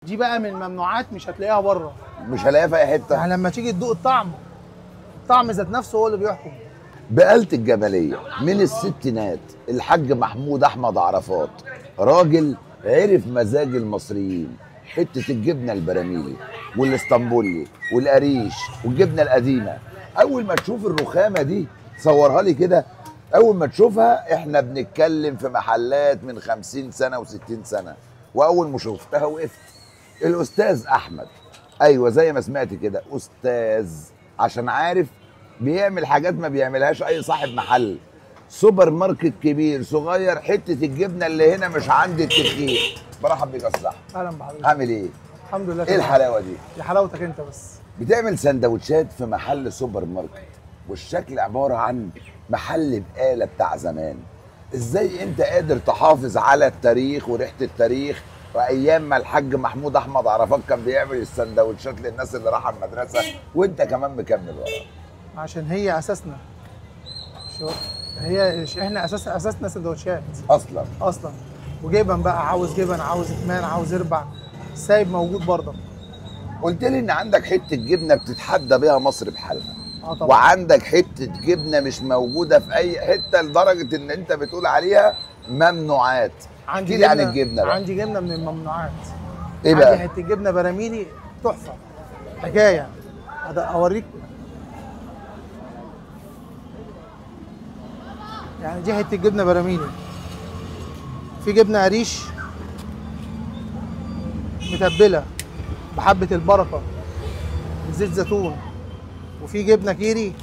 دي بقى من الممنوعات، مش هتلاقيها بره. مش هلاقيها في اي حته. يعني لما تيجي تدوق الطعم، الطعم ذات نفسه هو اللي بيحكم. بقالة الجمالية من الستينات الحاج محمود أحمد عرفات راجل عرف مزاج المصريين. حتة الجبنة البراميلي والاسطنبولي والقريش والجبنة القديمة، أول ما تشوف الرخامة دي صورها لي كده. أول ما تشوفها إحنا بنتكلم في محلات من 50 سنة و60 سنة، وأول ما شفتها وقفت. الأستاذ أحمد، أيوة زي ما سمعت كده أستاذ، عشان عارف بيعمل حاجات ما بيعملهاش اي صاحب محل. سوبر ماركت كبير صغير، حته الجبنه اللي هنا مش عند التفكير. برحب بيك يا صاحبي. اهلا بحضرتك. عامل ايه؟ الحمد لله. ايه الحلاوه دي؟ دي حلاوتك انت بس. بتعمل سندوتشات في محل سوبر ماركت، والشكل عباره عن محل بقاله بتاع زمان. ازاي انت قادر تحافظ على التاريخ وريحه التاريخ وايام ما الحاج محمود احمد عرفات كان بيعمل السندوتشات للناس اللي رايحه المدرسه، وانت كمان مكمل وراه؟ عشان هي اساسنا. شو احنا اساسنا سندوتشات اصلا. وجبن بقى، عاوز جبن، عاوز كمان، عاوز اربع، سايب موجود برضه. قلت لي ان عندك حته جبنه بتتحدى بيها مصر بحالها. طبعا. وعندك حته جبنه مش موجوده في اي حته لدرجه ان انت بتقول عليها ممنوعات. عندي جبنه عن الجبنه بقى. عندي جبنه من الممنوعات. ايه بقى؟ عندي حته جبنه براميلي تحفه، حكايه. اوريك يعني. دي حته جبنه براميلي، في جبنه قريش متبله بحبه البركه بزيت زيتون، وفي جبنه كيري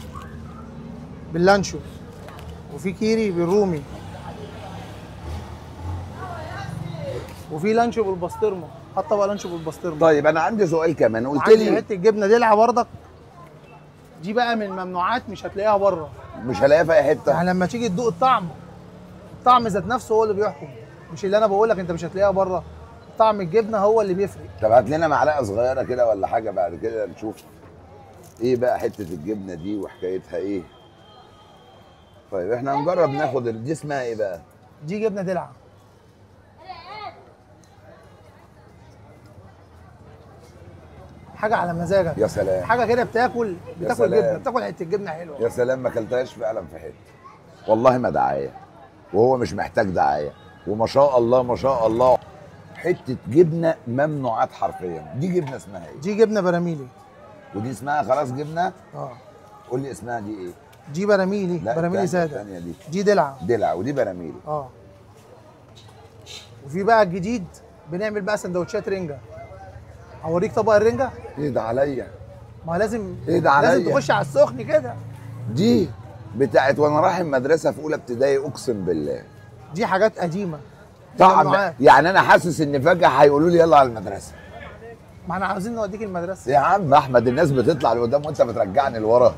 باللانشو، وفي كيري بالرومي، وفي لانشو بالبسطرمه. حط طبق لانشو بالبسطرمه. طيب انا عندي سؤال كمان. قلت عندي لي حته جبنه دلع برضك، دي بقى من الممنوعات، مش هتلاقيها بره. مش هلاقيها في اي حته. يعني لما تيجي تدوق الطعم، الطعم ذات نفسه هو اللي بيحكم، مش اللي انا بقول لك انت مش هتلاقيها بره. طعم الجبنه هو اللي بيفرق. طب هات لنا معلقه صغيره كده ولا حاجه، بعد كده نشوف ايه بقى حته الجبنه دي وحكايتها ايه. طيب احنا هنجرب ناخد دي اسمها ايه بقى؟ دي جبنه دلع. حاجه على مزاجك. يا سلام. حاجه كده بتاكل سلام. جبنه، بتاكل حته جبنه حلوه. يا سلام، ما اكلتهاش فعلا في حته. والله ما دعايه، وهو مش محتاج دعايه، وما شاء الله ما شاء الله. حته جبنه ممنوعات حرفيا. دي جبنه اسمها ايه؟ دي جبنه براميلي. ودي اسمها خلاص جبنه؟ اه. قول لي اسمها دي ايه؟ دي براميلي. لا براميلي ساده. الثانيه دي دي دلع. دلع، ودي براميلي. اه. وفي بقى الجديد بنعمل بقى سندوتشات رنجه. اوريك طبق الرنجه. ايه ده عليا؟ ما لازم. ايه ده عليا؟ لازم تخش على السخن كده. دي بتاعت وانا رايح المدرسه في اولى ابتدائي، اقسم بالله. دي حاجات قديمه. طبعا. يعني انا حاسس ان فجاه هيقولوا لي يلا على المدرسه. ما احنا عاوزين نوديك المدرسه يا عم احمد، الناس بتطلع لقدام وانت بترجعني لورا.